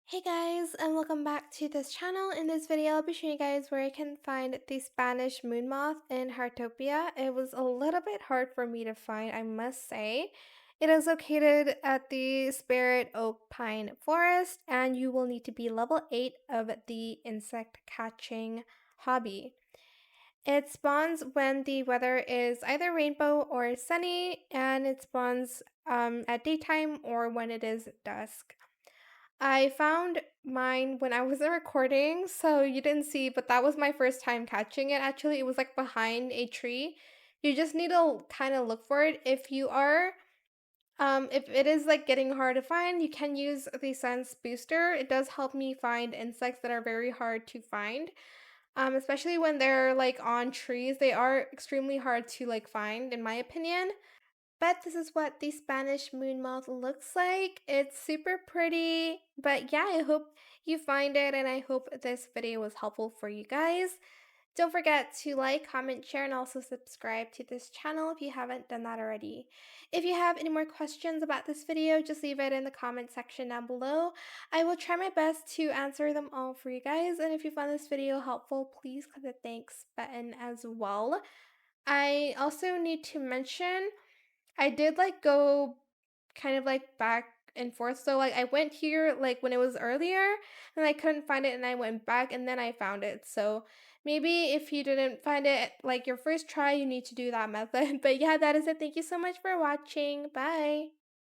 Hey guys, and welcome back to this channel. In this video, I'll be showing you guys where I can find the Spanish Moon Moth in Heartopia. It was a little bit hard for me to find, I must say. It is located at the Spirit Oak Pine Forest, and you will need to be level 8 of the insect catching hobby. It spawns when the weather is either rainbow or sunny, and it spawns at daytime or when it is dusk. I found mine when I wasn't recording, so you didn't see, but that was my first time catching it. Actually, it was like behind a tree. You just need to kind of look for it. If it is like getting hard to find, you can use the Sense Booster. It does help me find insects that are very hard to find. Especially when they're like on trees, they are extremely hard to like find, in my opinion. But this is what the Spanish moon moth looks like. It's super pretty. But yeah, I hope you find it and I hope this video was helpful for you guys. Don't forget to like, comment, share, and also subscribe to this channel if you haven't done that already. If you have any more questions about this video, just leave it in the comment section down below. I will try my best to answer them all for you guys. And if you found this video helpful, please click the thanks button as well. I also need to mention I did, like, go kind of, like, back and forth, so, like, I went here, like, when it was earlier, and I couldn't find it, and I went back, and then I found it, so maybe if you didn't find it, like, your first try, you need to do that method, but yeah, that is it. Thank you so much for watching. Bye.